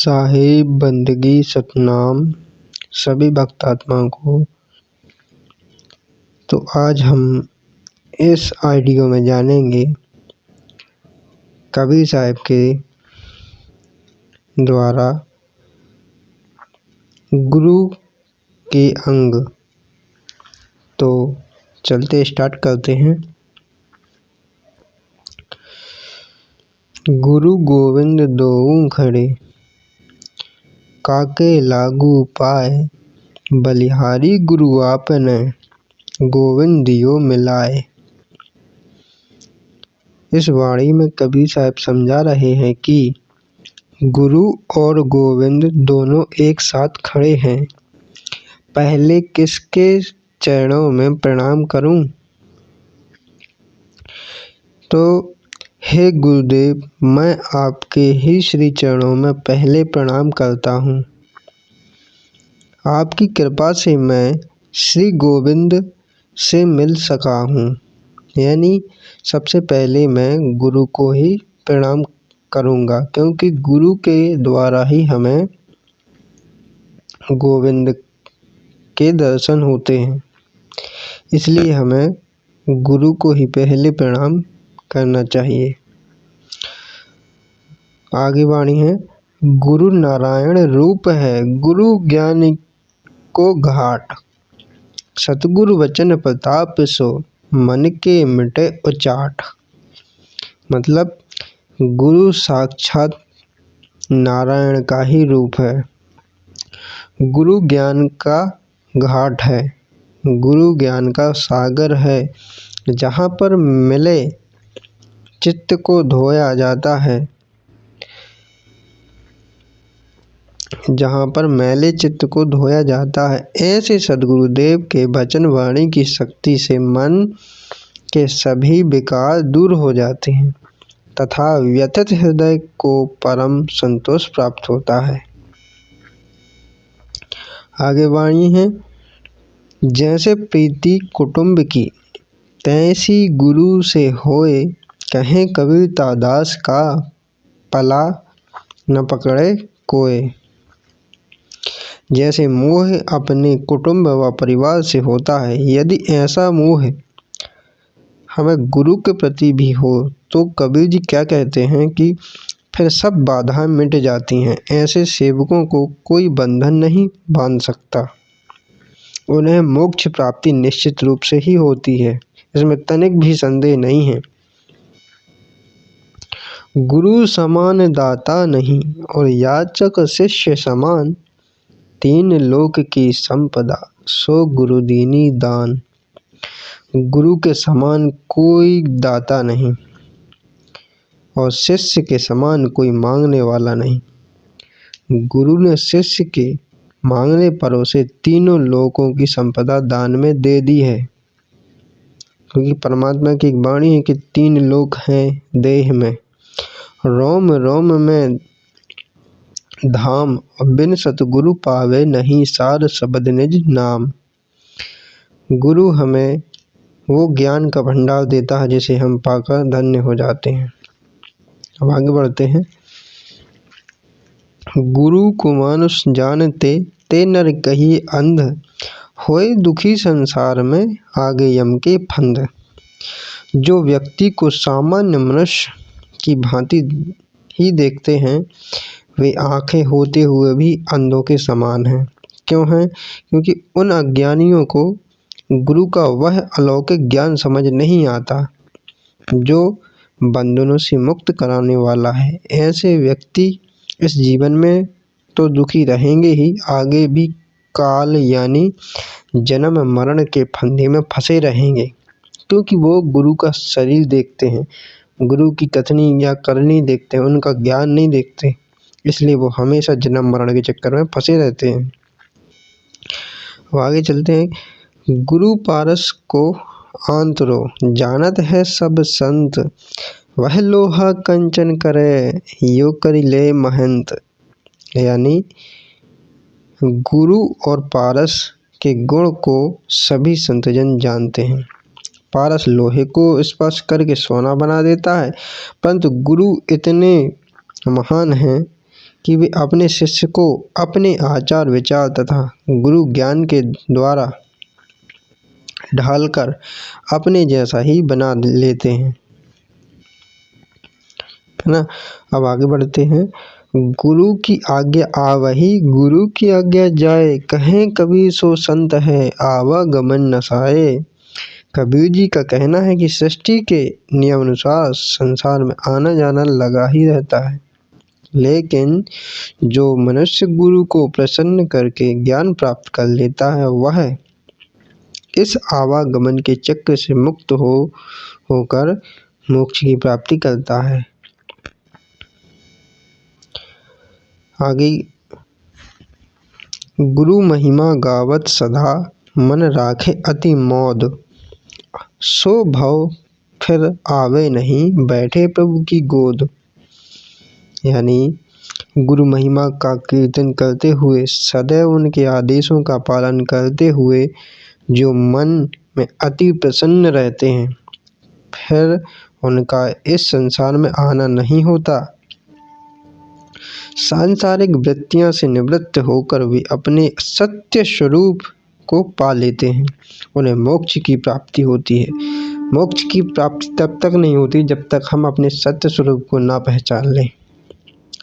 साहिब बंदगी सतनाम सभी भक्तात्माओं को। तो आज हम इस ऑडियो में जानेंगे कबीर साहिब के द्वारा गुरु के अंग। तो चलते स्टार्ट करते हैं। गुरु गोविंद दोऊ खड़े, काके लागू पाए, बलिहारी गुरु आपने, गोविंद दियो मिलाए। इस वाणी में कबीर साहब समझा रहे हैं कि गुरु और गोविंद दोनों एक साथ खड़े हैं। पहले किसके चरणों में प्रणाम करूं? तो हे गुरुदेव, मैं आपके ही श्री चरणों में पहले प्रणाम करता हूँ। आपकी कृपा से मैं श्री गोविंद से मिल सका हूँ। यानी सबसे पहले मैं गुरु को ही प्रणाम करूँगा, क्योंकि गुरु के द्वारा ही हमें गोविंद के दर्शन होते हैं। इसलिए हमें गुरु को ही पहले प्रणाम करना चाहिए। आगे वाणी है, गुरु नारायण रूप है, गुरु ज्ञान को घाट, सतगुरु वचन प्रताप सो, मन के मिटे उचाट। मतलब गुरु साक्षात नारायण का ही रूप है। गुरु ज्ञान का घाट है, गुरु ज्ञान का सागर है। जहाँ पर मिले चित्त को धोया जाता है, जहाँ पर मैले चित्त को धोया जाता है, ऐसे सद्गुरुदेव के वचन वाणी की शक्ति से मन के सभी विकार दूर हो जाते हैं तथा व्यथित हृदय को परम संतोष प्राप्त होता है। आगे वाणी है, जैसे प्रीति कुटुंब की, तैसी गुरु से होए, कहें कबीर दास का, पला न पकड़े कोय। जैसे मोह अपने कुटुंब व परिवार से होता है, यदि ऐसा मोह हमें गुरु के प्रति भी हो तो कबीर जी क्या कहते हैं कि फिर सब बाधाएं मिट जाती हैं। ऐसे सेवकों को कोई बंधन नहीं बांध सकता, उन्हें मोक्ष प्राप्ति निश्चित रूप से ही होती है, इसमें तनिक भी संदेह नहीं है। गुरु समान दाता नहीं और याचक शिष्य समान, तीन लोक की संपदा सो गुरु दीनी दान। गुरु के समान कोई दाता नहीं और शिष्य के समान कोई मांगने वाला नहीं। गुरु ने शिष्य के मांगने पर उसे तीनों लोकों की संपदा दान में दे दी है, क्योंकि परमात्मा की एक वाणी है कि तीन लोक हैं देह में, रोम रोम में धाम, बिन सतगुरु पावे नहीं सार शब्द निज नाम। गुरु हमें वो ज्ञान का भंडार देता है जिसे हम पाकर धन्य हो जाते हैं। अब आगे बढ़ते हैं। गुरु को मानुष जानते, ते नर कही अंध, होए दुखी संसार में आगे यम के फंद। जो व्यक्ति को सामान्य मनुष्य की भांति ही देखते हैं, वे आंखें होते हुए भी अंधों के समान हैं। क्यों हैं? क्योंकि उन अज्ञानियों को गुरु का वह अलौकिक ज्ञान समझ नहीं आता जो बंधनों से मुक्त कराने वाला है। ऐसे व्यक्ति इस जीवन में तो दुखी रहेंगे ही, आगे भी काल यानी जन्म मरण के फंदे में फंसे रहेंगे, क्योंकि वो गुरु का शरीर देखते हैं, गुरु की कथनी या करनी देखते हैं, उनका ज्ञान नहीं देखते। इसलिए वो हमेशा जन्म मरण के चक्कर में फंसे रहते हैं। अब आगे चलते हैं। गुरु पारस को आंतरो, जानत है सब संत, वह लोहा कंचन करे, यो करी ले महंत। यानी गुरु और पारस के गुण को सभी संतजन जानते हैं। पारस लोहे को स्पर्श करके सोना बना देता है, परंतु गुरु इतने महान हैं कि वे अपने शिष्य को अपने आचार विचार तथा गुरु ज्ञान के द्वारा ढालकर अपने जैसा ही बना लेते हैं, है ना। अब आगे बढ़ते हैं। गुरु की आज्ञा आवही गुरु की आज्ञा जाए, कहें कबीर सो संत है आवागमन न साए। कबीर जी का कहना है कि सृष्टि के नियम अनुसार संसार में आना जाना लगा ही रहता है, लेकिन जो मनुष्य गुरु को प्रसन्न करके ज्ञान प्राप्त कर लेता है वह इस आवागमन के चक्र से मुक्त होकर मोक्ष की प्राप्ति करता है। आगे, गुरु महिमा गावत सदा मन राखे अति मौद, सो भव फिर आवे नहीं बैठे प्रभु की गोद। यानी गुरु महिमा का कीर्तन करते हुए सदैव उनके आदेशों का पालन करते हुए जो मन में अति प्रसन्न रहते हैं, फिर उनका इस संसार में आना नहीं होता। सांसारिक वृत्तियां से निवृत्त होकर वे अपने सत्य स्वरूप को पा लेते हैं, उन्हें मोक्ष की प्राप्ति होती है। मोक्ष की प्राप्ति तब तक नहीं होती जब तक हम अपने सत्य स्वरूप को ना पहचान लें,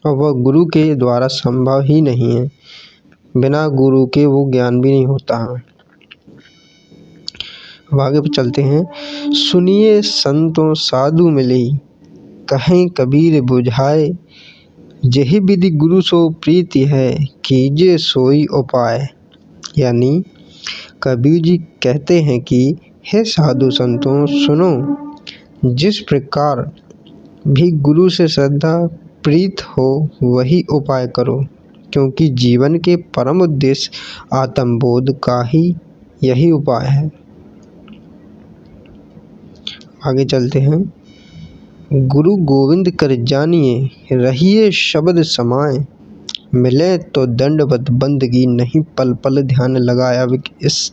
और वह गुरु के द्वारा संभव ही नहीं है। बिना गुरु के वो ज्ञान भी नहीं होता है। अब आगे चलते हैं। सुनिए संतों साधु मिले, कहें कबीर बुझाए, यही विधि गुरु सो प्रीति है, कीजिए सोई उपाय। यानी कबीर जी कहते हैं कि हे साधु संतों सुनो, जिस प्रकार भी गुरु से श्रद्धा प्रीत हो वही उपाय करो, क्योंकि जीवन के परम उद्देश्य आत्मबोध का ही यही उपाय है। आगे चलते हैं। गुरु गोविंद कर जानिए, रहिए शब्द समाए, मिले तो दंडवत बंदगी, नहीं पल पल ध्यान लगाए। अब इस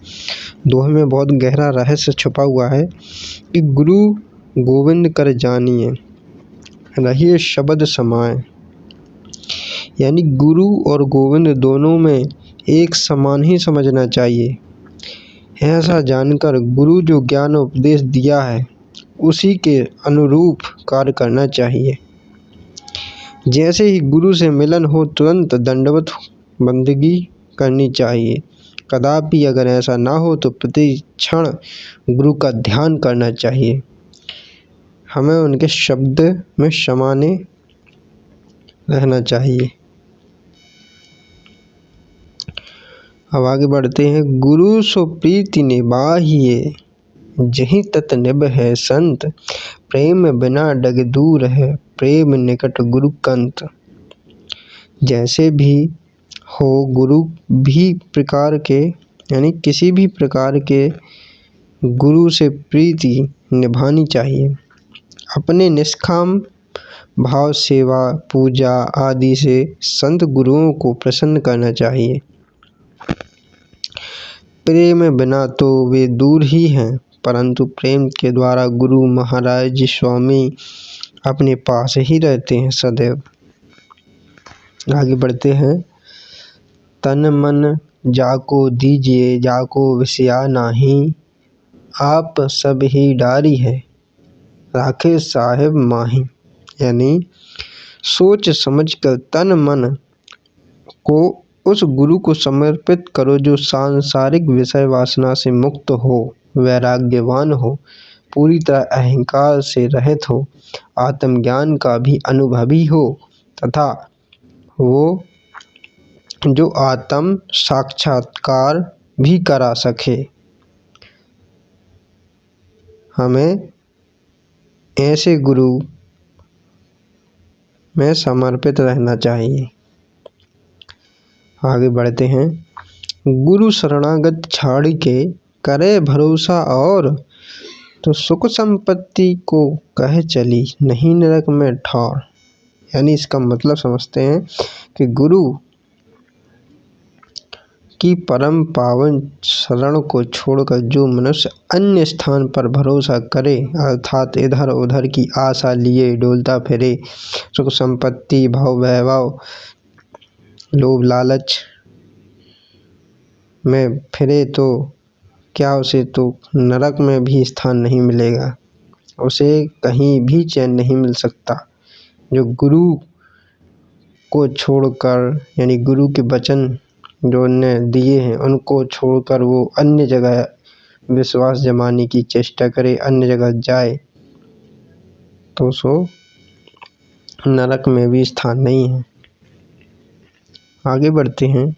दोहे में बहुत गहरा रहस्य छुपा हुआ है कि गुरु गोविंद कर जानिए, रहिए शब्द समाए। यानी गुरु और गोविंद दोनों में एक समान ही समझना चाहिए। ऐसा जानकर गुरु जो ज्ञान उपदेश दिया है उसी के अनुरूप कार्य करना चाहिए। जैसे ही गुरु से मिलन हो तुरंत दंडवत बंदगी करनी चाहिए। कदापि अगर ऐसा ना हो तो प्रति क्षण गुरु का ध्यान करना चाहिए। हमें उनके शब्द में समाने रहना चाहिए। अब आगे बढ़ते हैं। गुरु सो प्रीति निभाहिए, जहीं तत निभ है संत, प्रेम बिना डग दूर है, प्रेम निकट गुरु कंत। जैसे भी हो गुरु भी प्रकार के यानी किसी भी प्रकार के गुरु से प्रीति निभानी चाहिए। अपने निष्काम भाव सेवा पूजा आदि से संत गुरुओं को प्रसन्न करना चाहिए। प्रेम बिना तो वे दूर ही हैं, परंतु प्रेम के द्वारा गुरु महाराज जी स्वामी अपने पास ही रहते हैं सदैव। आगे बढ़ते हैं। तन मन जाको दीजिए, जाको विषया नाही, आप सब ही डारी है, राखे साहिब माही। यानी सोच समझकर तन मन को उस गुरु को समर्पित करो जो सांसारिक विषय वासना से मुक्त हो, वैराग्यवान हो, पूरी तरह अहंकार से रहित हो, आत्मज्ञान का भी अनुभवी हो तथा वो जो आत्म साक्षात्कार भी करा सके। हमें ऐसे गुरु में समर्पित रहना चाहिए। आगे बढ़ते हैं। गुरु शरणागत छाड़ के करे भरोसा और, तो सुख संपत्ति को कह चली, नहीं नरक में ठौर। यानी इसका मतलब समझते हैं कि गुरु की परम पावन शरण को छोड़कर जो मनुष्य अन्य स्थान पर भरोसा करे, अर्थात इधर उधर की आशा लिए डोलता फिरे, सुख संपत्ति भाव वैभव लोभ लालच में फिरे तो क्या उसे तो नरक में भी स्थान नहीं मिलेगा, उसे कहीं भी चैन नहीं मिल सकता। जो गुरु को छोड़कर, यानी गुरु के वचन जो उनने दिए हैं उनको छोड़कर वो अन्य जगह विश्वास जमाने की चेष्टा करे, अन्य जगह जाए, तो सो नरक में भी स्थान नहीं है। आगे बढ़ते हैं।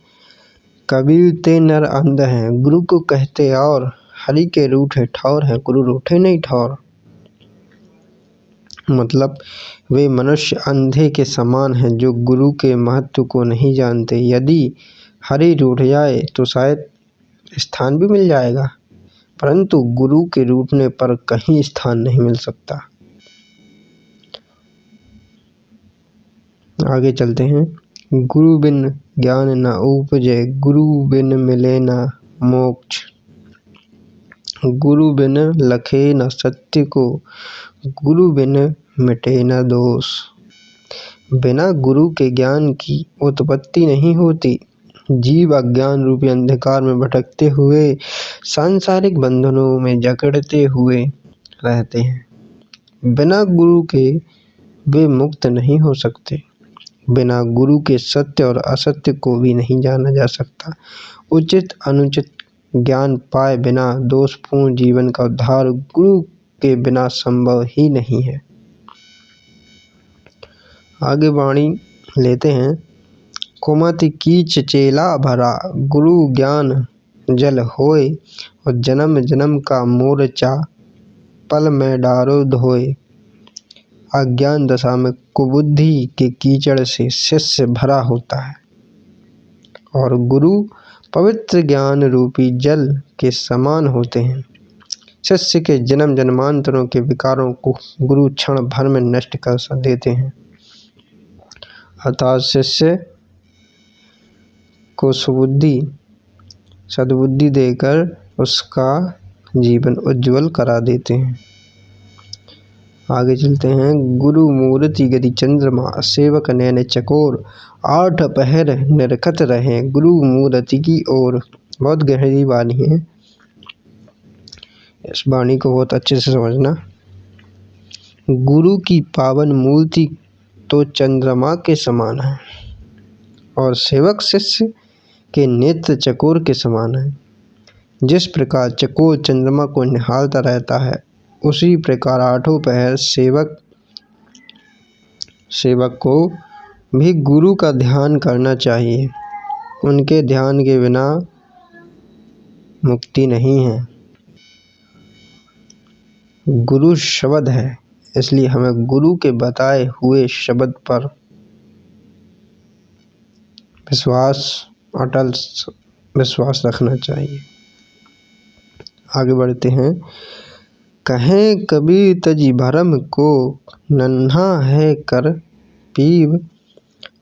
कबीर ते नर अंध हैं, गुरु को कहते और हरि के रूठे ठौर हैं, गुरु रूठे नहीं ठौर। मतलब वे मनुष्य अंधे के समान हैं जो गुरु के महत्व को नहीं जानते। यदि हरि रूठ जाए तो शायद स्थान भी मिल जाएगा, परंतु गुरु के रूठने पर कहीं स्थान नहीं मिल सकता। आगे चलते हैं। गुरु बिन ज्ञान न उपजे, गुरु बिन मिले न मोक्ष। गुरु बिन लखे न सत्य को, गुरु बिन मिटे न दोष। बिना गुरु के ज्ञान की उत्पत्ति नहीं होती। जीव अज्ञान रूपी अंधकार में भटकते हुए सांसारिक बंधनों में जकड़ते हुए रहते हैं। बिना गुरु के वे मुक्त नहीं हो सकते। बिना गुरु के सत्य और असत्य को भी नहीं जाना जा सकता। उचित अनुचित ज्ञान पाए बिना दोषपूर्ण जीवन का उद्धार गुरु के बिना संभव ही नहीं है। आगे वाणी लेते हैं। कुमति कीच चेला भरा, गुरु ज्ञान जल होए, और जन्म जन्म का मोर्चा पल में डारो धोए। अज्ञान दशा में कुबुद्धि के कीचड़ से शिष्य भरा होता है और गुरु पवित्र ज्ञान रूपी जल के समान होते हैं। शिष्य के जन्म जन्मांतरों के विकारों को गुरु क्षण भर में नष्ट कर देते हैं। अर्थात शिष्य को सद्बुद्धि देकर उसका जीवन उज्जवल करा देते हैं। आगे चलते हैं। गुरु मूर्ति गति चंद्रमा, सेवक नैन चकोर, आठ पहर निरखत रहे गुरु मूर्ति की ओर। बहुत गहरी वाणी है, इस वाणी को बहुत अच्छे से समझना। गुरु की पावन मूर्ति तो चंद्रमा के समान है और सेवक शिष्य के नेत्र चकोर के समान है। जिस प्रकार चकोर चंद्रमा को निहारता रहता है, उसी प्रकार आठों पहर सेवक को भी गुरु का ध्यान करना चाहिए। उनके ध्यान के बिना मुक्ति नहीं है। गुरु शब्द है, इसलिए हमें गुरु के बताए हुए शब्द पर अटल विश्वास रखना चाहिए। आगे बढ़ते हैं। कहें कबीर तजी भरम को, नन्हा है कर पीव,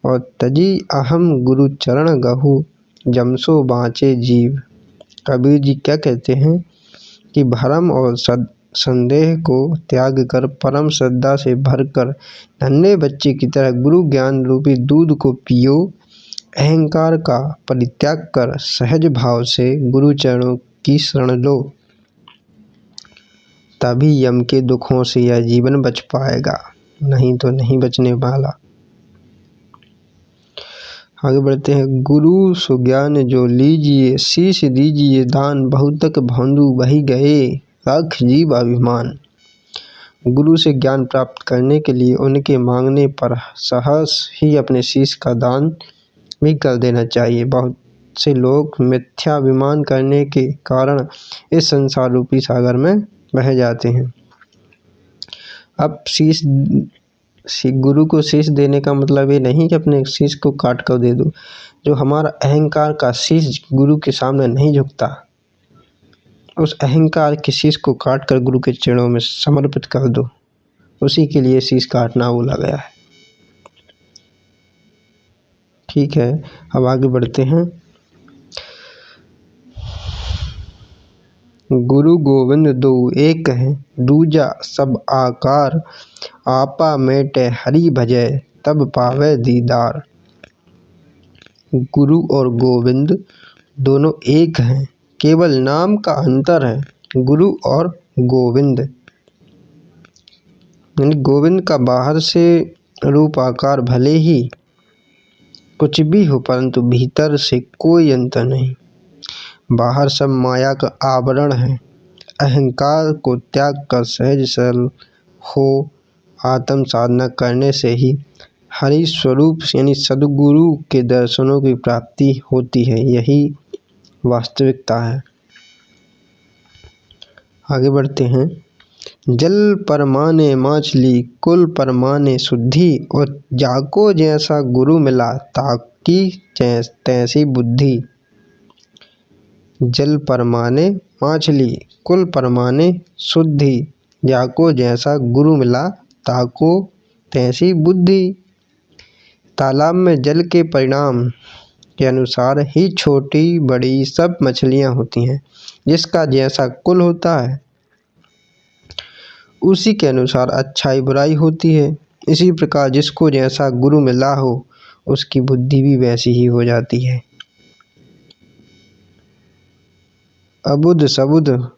और तजी अहम गुरु चरण गहु, जमसो बाँचे जीव। कबीर जी क्या कहते हैं कि भरम और संदेह को त्याग कर परम श्रद्धा से भरकर नन्हे बच्चे की तरह गुरु ज्ञान रूपी दूध को पियो। अहंकार का परित्याग कर सहज भाव से गुरु चरणों की शरण लो, तभी यम के दुखों से यह जीवन बच पाएगा, नहीं तो नहीं बचने वाला। आगे बढ़ते हैं। गुरु सुज्ञान जो लीजिए, शीश दीजिए दान, बहुतक भौंदू बही गए, रख जीव अभिमान। गुरु से ज्ञान प्राप्त करने के लिए उनके मांगने पर सहस ही अपने शीश का दान भी कर देना चाहिए। बहुत से लोग मिथ्याभिमान करने के कारण इस संसार रूपी सागर में बह जाते हैं। अब गुरु को शीश देने का मतलब ये नहीं कि अपने शीश को काट कर दे दो। जो हमारा अहंकार का शीश गुरु के सामने नहीं झुकता, उस अहंकार के शीश को काट कर गुरु के चरणों में समर्पित कर दो, उसी के लिए शीश काटना बोला गया है। ठीक है, अब आगे बढ़ते हैं। गुरु गोविंद दो एक है, दूजा सब आकार, आपा मेटे हरि भजय, तब पावे दीदार। गुरु और गोविंद दोनों एक हैं, केवल नाम का अंतर है। गुरु और गोविंद यानी गोविंद का बाहर से रूप आकार भले ही कुछ भी हो, परंतु भीतर से कोई अंतर नहीं। बाहर सब माया का आवरण है। अहंकार को त्याग कर सहज सरल हो आत्म साधना करने से ही हरि स्वरूप यानी सद्गुरु के दर्शनों की प्राप्ति होती है। यही वास्तविकता है। आगे बढ़ते हैं। जल परमाने माछली, कुल परमाने शुद्धि, और जाको जैसा गुरु मिला ताकि तैसी बुद्धि। जल परमाने माछली, कुल परमाने शुद्धि, जाको जैसा गुरु मिला ताको तैसी बुद्धि। तालाब में जल के परिणाम के अनुसार ही छोटी बड़ी सब मछलियां होती हैं। जिसका जैसा कुल होता है उसी के अनुसार अच्छाई बुराई होती है। इसी प्रकार जिसको जैसा गुरु मिला हो उसकी बुद्धि भी वैसी ही हो जाती है। अबुध सबुध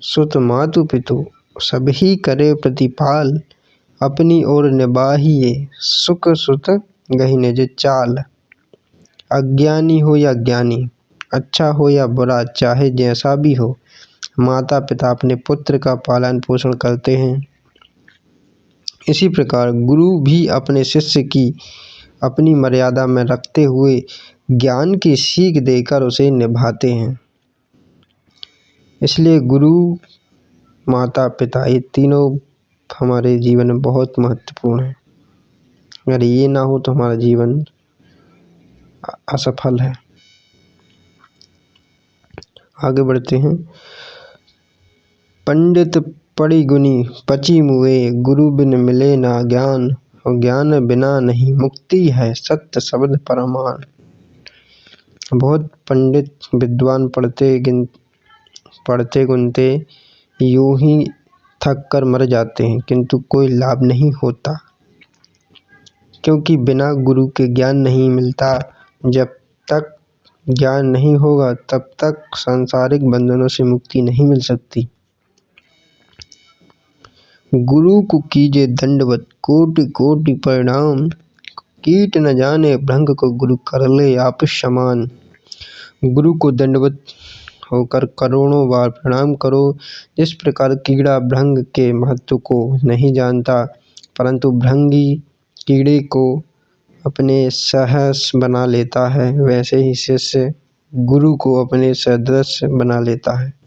सुत मातु पितु, सभी करे प्रतिपाल, अपनी ओर निबाहिये सुख सुत गहि निज चाल। अज्ञानी हो या ज्ञानी, अच्छा हो या बुरा, चाहे जैसा भी हो, माता पिता अपने पुत्र का पालन पोषण करते हैं। इसी प्रकार गुरु भी अपने शिष्य की अपनी मर्यादा में रखते हुए ज्ञान की सीख देकर उसे निभाते हैं। इसलिए गुरु, माता पिता ये तीनों हमारे जीवन में बहुत महत्वपूर्ण है। अगर ये ना हो तो हमारा जीवन असफल है। आगे बढ़ते हैं। पंडित पढ़ी गुनी पची मुए, गुरु बिन मिले ना ज्ञान, और ज्ञान बिना नहीं मुक्ति है सत्य शब्द परमान। बहुत पंडित विद्वान पढ़ते गुनते यूं ही थक कर मर जाते हैं, किंतु कोई लाभ नहीं होता, क्योंकि बिना गुरु के ज्ञान नहीं मिलता। जब तक ज्ञान नहीं होगा तब तक सांसारिक बंधनों से मुक्ति नहीं मिल सकती। गुरु को कीजे दंडवत, कोटि कोटि प्रणाम, कीट न जाने भ्रंग को गुरु कर ले आप समान। गुरु को दंडवत होकर करोड़ों बार प्रणाम करो। जिस प्रकार कीड़ा भृंग के महत्व को नहीं जानता, परंतु भृंगी कीड़े को अपने सहस बना लेता है, वैसे ही शिष्य गुरु को अपने सदृश बना लेता है।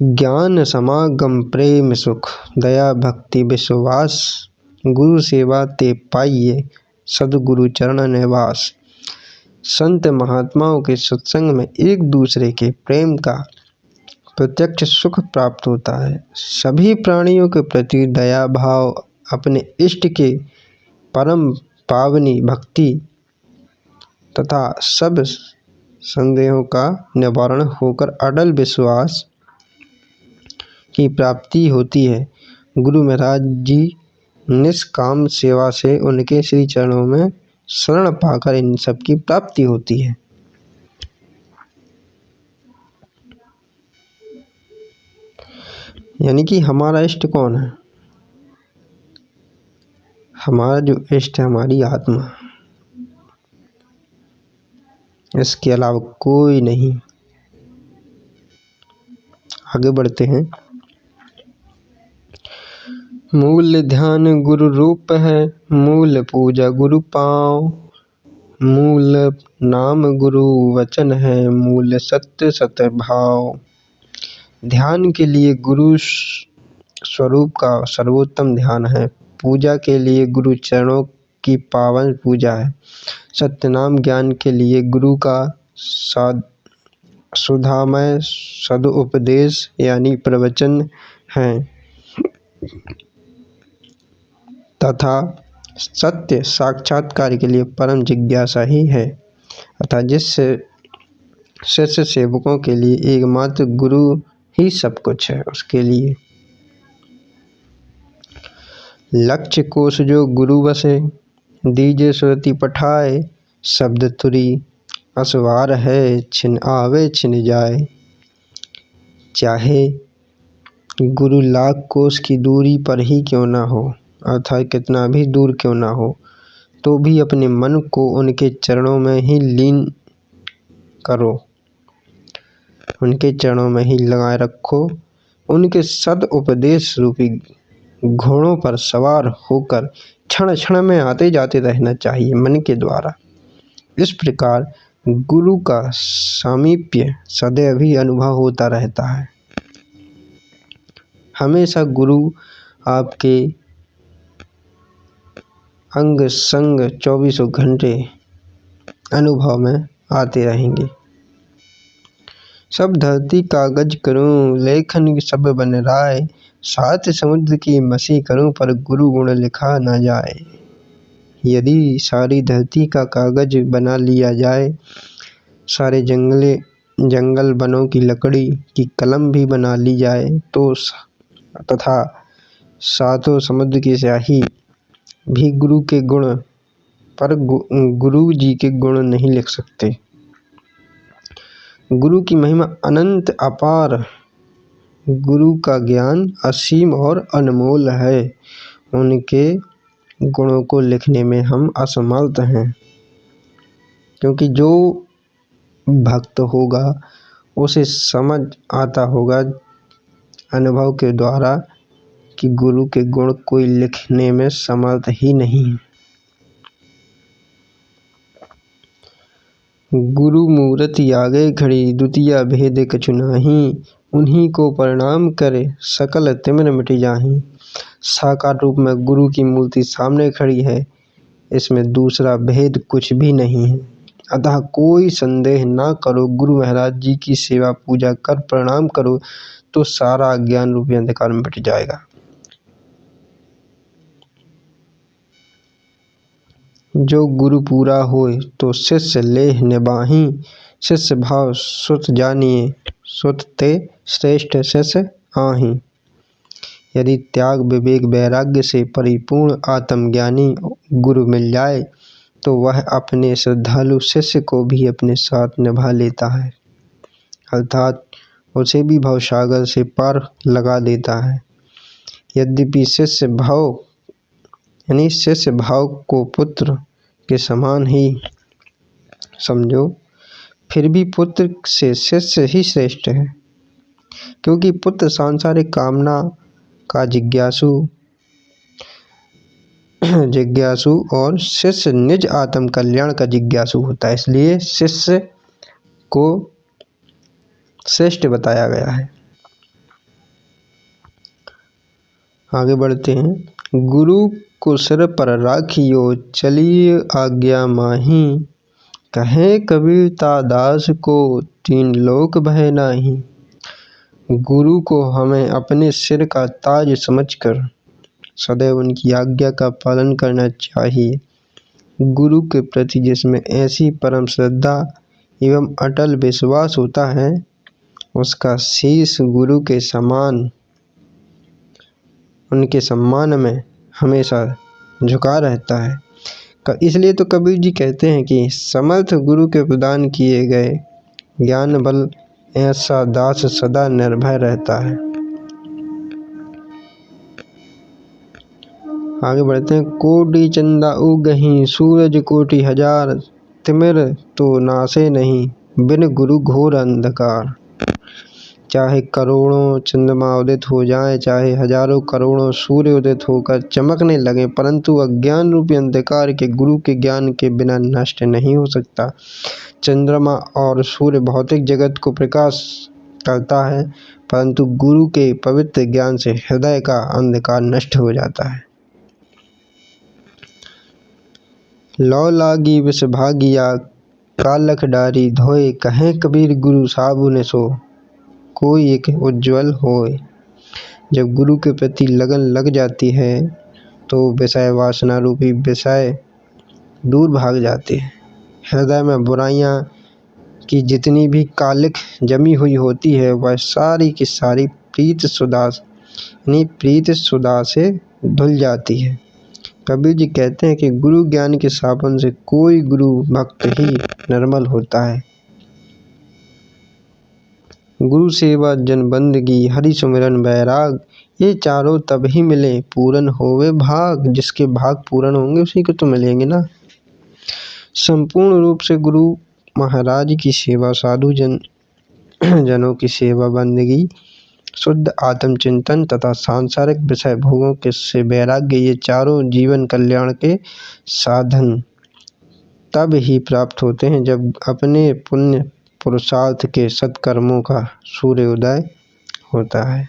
ज्ञान समागम प्रेम सुख, दया भक्ति विश्वास, गुरु सेवा ते पाइये सद्गुरु चरण निवास। संत महात्माओं के सत्संग में एक दूसरे के प्रेम का प्रत्यक्ष सुख प्राप्त होता है। सभी प्राणियों के प्रति दया भाव, अपने इष्ट के परम पावनी भक्ति तथा सब संदेहों का निवारण होकर अटल विश्वास की प्राप्ति होती है। गुरु महाराज जी निष्काम सेवा से उनके श्री चरणों में शरण पाकर इन सब की प्राप्ति होती है। यानी कि हमारा इष्ट कौन है? हमारा जो इष्ट है हमारी आत्मा, इसके अलावा कोई नहीं। आगे बढ़ते हैं। मूल ध्यान गुरु रूप है, मूल पूजा गुरु पाँव, मूल नाम गुरु वचन है, मूल सत्य सत भाव। ध्यान के लिए गुरु स्वरूप का सर्वोत्तम ध्यान है। पूजा के लिए गुरु चरणों की पावन पूजा है। सत्यनाम ज्ञान के लिए गुरु का सुधामय सदुपदेश यानी प्रवचन है, तथा सत्य साक्षात्कार के लिए परम जिज्ञासा ही है। अतः जिससे शिष्य सेवकों के लिए एकमात्र गुरु ही सब कुछ है। उसके लिए लक्ष्य कोश जो गुरु बसे, दीजे सुरति पठाए शब्द तुरी, असवार है छिन आवे छिन जाए। चाहे गुरु लाख कोस की दूरी पर ही क्यों ना हो, अर्थात कितना भी दूर क्यों ना हो, तो भी अपने मन को उनके चरणों में ही लीन करो, उनके चरणों में ही लगाए रखो। उनके सद उपदेश रूपी घोड़ों पर सवार होकर क्षण क्षण में आते जाते रहना चाहिए मन के द्वारा। इस प्रकार गुरु का सामीप्य सदैव ही अनुभव होता रहता है। हमेशा गुरु आपके अंग संग 24 घंटे अनुभव में आते रहेंगे। सब धरती कागज करूं लेखन सब बन राय, सात समुद्र की मसी करूं पर गुरु गुण लिखा न जाए। यदि सारी धरती का कागज बना लिया जाए, सारे जंगल बनों की लकड़ी की कलम भी बना ली जाए तो तथा सातों समुद्र की स्याही भी गुरु के गुण पर गुरु जी के गुण नहीं लिख सकते। गुरु की महिमा अनंत अपार, गुरु का ज्ञान असीम और अनमोल है। उनके गुणों को लिखने में हम असमर्थ हैं, क्योंकि जो भक्त होगा उसे समझ आता होगा अनुभव के द्वारा कि गुरु के गुण कोई लिखने में समर्थ ही नहीं है। गुरु मूर्ति आगे खड़ी द्वितीय भेद कछु नाही, उन्हीं को प्रणाम करे सकल तिमिर मिट जाहीं। साकार रूप में गुरु की मूर्ति सामने खड़ी है, इसमें दूसरा भेद कुछ भी नहीं है। अतः कोई संदेह ना करो, गुरु महाराज जी की सेवा पूजा कर प्रणाम करो तो सारा ज्ञान रूपी अंधकार मिट जाएगा। जो गुरु पूरा होए तो शिष्य लेह निबाही, शिष्य भाव सुत जानिए सुत ते श्रेष्ठ शिष्य आही। यदि त्याग विवेक वैराग्य से परिपूर्ण आत्मज्ञानी गुरु मिल जाए तो वह अपने श्रद्धालु शिष्य को भी अपने साथ निभा लेता है, अर्थात उसे भी भवसागर से पार लगा देता है। यद्यपि शिष्य भाव को पुत्र के समान ही समझो, फिर भी पुत्र से शिष्य ही श्रेष्ठ है, क्योंकि पुत्र सांसारिक कामना का जिज्ञासु और शिष्य निज आत्म कल्याण का जिज्ञासु होता है, इसलिए शिष्य को श्रेष्ठ बताया गया है। आगे बढ़ते हैं। गुरु को सिर पर राखियो चलिए आज्ञा माही, कहे कबीर ता दास को तीन लोक भय नाही। गुरु को हमें अपने सिर का ताज समझकर सदैव उनकी आज्ञा का पालन करना चाहिए। गुरु के प्रति जिसमें ऐसी परम श्रद्धा एवं अटल विश्वास होता है, उसका शीश गुरु के समान उनके सम्मान में हमेशा झुका रहता है। इसलिए तो कबीर जी कहते हैं कि समर्थ गुरु के प्रदान किए गए ज्ञान बल ऐसा दास सदा निर्भय रहता है। आगे बढ़ते हैं। कोटि चंदा उगहि सूरज कोटि हजार, तिमिर तो नासे नहीं बिन गुरु घोर अंधकार। चाहे करोड़ों चंद्रमा उदित हो जाएं, चाहे हजारों करोड़ों सूर्य उदित होकर चमकने लगे, परंतु अज्ञान रूपी अंधकार के गुरु के ज्ञान के बिना नष्ट नहीं हो सकता। चंद्रमा और सूर्य भौतिक जगत को प्रकाश करता है, परंतु गुरु के पवित्र ज्ञान से हृदय का अंधकार नष्ट हो जाता है। लौ लागी विष भागिया कालख डारी धोए, कहें कबीर गुरु साबुन सो कोई एक उज्ज्वल होए। जब गुरु के प्रति लगन लग जाती है तो विषय वासना रूपी विषय दूर भाग जाते हैं। हृदय में बुराइयां की जितनी भी कालिख जमी हुई होती है, वह सारी की सारी प्रीत सुधा से धुल जाती है। कबीर जी कहते हैं कि गुरु ज्ञान के शासन से कोई गुरु भक्त ही निर्मल होता है। गुरु सेवा जन बंदगी हरि सुमिरन बैराग, ये चारों तब ही मिले पूरन होवे भाग। जिसके भाग पूरन होंगे उसी को तो मिलेंगे ना। संपूर्ण रूप से गुरु महाराज की सेवा, साधु जनों की सेवा बंदगी, शुद्ध आत्मचिंतन तथा सांसारिक विषय भोगों के से वैराग्य, ये चारों जीवन कल्याण के साधन तब ही प्राप्त होते हैं जब अपने पुण्य पुरुषार्थ के सत्कर्मों का सूर्योदय होता है।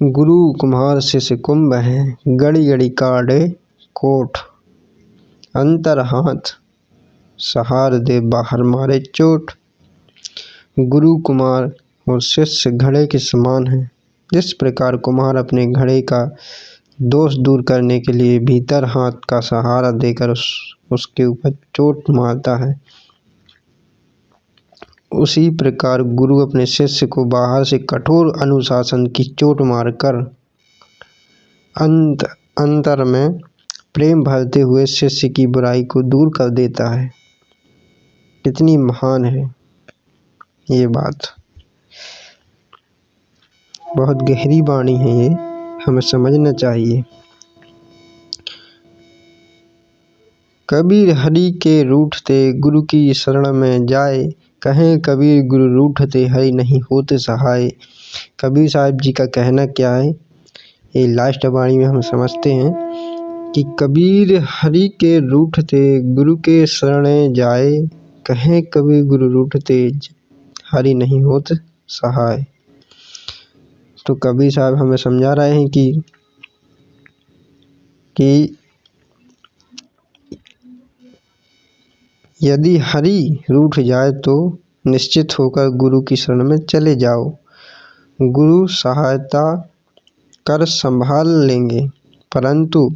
गुरु कुम्हार शिष्य कुंभ है, गड़ी गड़ी काढ़े कोट, अंतर हाथ सहार दे बाहर मारे चोट। गुरु कुम्हार और शिष्य घड़े के समान हैं। जिस प्रकार कुम्हार अपने घड़े का दोष दूर करने के लिए भीतर हाथ का सहारा देकर उसके ऊपर चोट मारता है, उसी प्रकार गुरु अपने शिष्य को बाहर से कठोर अनुशासन की चोट मारकर अंतर में प्रेम भरते हुए शिष्य की बुराई को दूर कर देता है। कितनी महान है ये बात, बहुत गहरी वाणी है ये, हमें समझना चाहिए। कबीर हरि के रूठते गुरु की शरण में जाए, कहें कबीर गुरु रूठते हरि नहीं होते सहाय। कबीर साहब जी का कहना क्या है, ये लास्ट वाणी में हम समझते हैं कि कबीर हरि के रूठते गुरु के शरण जाए, कहें कबीर गुरु रूठते हरि नहीं होते सहाय। तो कबीर साहब हमें समझा रहे हैं कि यदि हरि रूठ जाए तो निश्चित होकर गुरु की शरण में चले जाओ, गुरु सहायता कर संभाल लेंगे। परंतु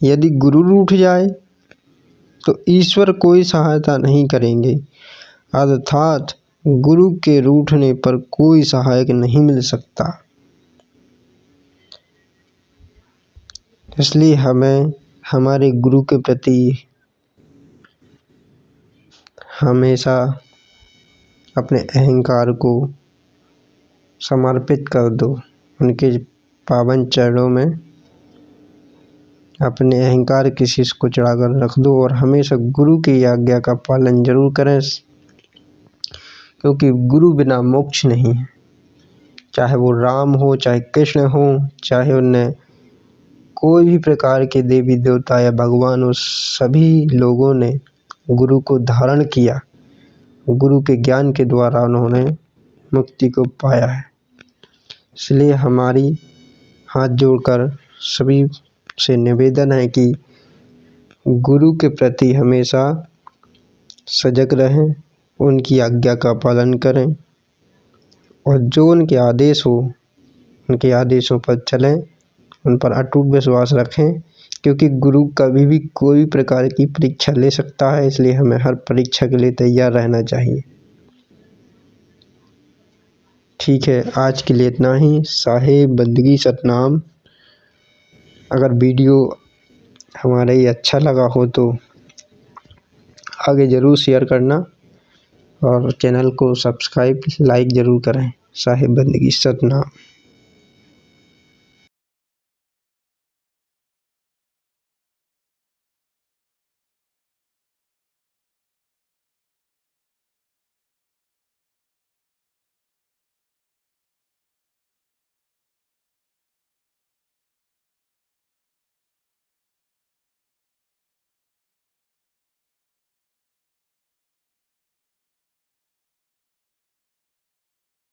यदि गुरु रूठ जाए तो ईश्वर कोई सहायता नहीं करेंगे, अर्थात गुरु के रूठने पर कोई सहायक नहीं मिल सकता। इसलिए हमें हमारे गुरु के प्रति हमेशा अपने अहंकार को समर्पित कर दो, उनके पावन चरणों में अपने अहंकार की शीश को चढ़ाकर रख दो और हमेशा गुरु की आज्ञा का पालन जरूर करें, क्योंकि गुरु बिना मोक्ष नहीं है। चाहे वो राम हो, चाहे कृष्ण हो, चाहे उन्हें कोई भी प्रकार के देवी देवता या भगवान हो, सभी लोगों ने गुरु को धारण किया, गुरु के ज्ञान के द्वारा उन्होंने मुक्ति को पाया है। इसलिए हमारी हाथ जोड़कर सभी से निवेदन है कि गुरु के प्रति हमेशा सजग रहें, उनकी आज्ञा का पालन करें और जो उनके आदेश हो उनके आदेशों पर चलें, उन पर अटूट विश्वास रखें, क्योंकि गुरु कभी भी कोई प्रकार की परीक्षा ले सकता है। इसलिए हमें हर परीक्षा के लिए तैयार रहना चाहिए। ठीक है, आज के लिए इतना ही। साहेब बंदगी सतनाम। अगर वीडियो हमारा ये अच्छा लगा हो तो आगे ज़रूर शेयर करना और चैनल को सब्सक्राइब लाइक ज़रूर करें। साहेब बंदगी सतनाम।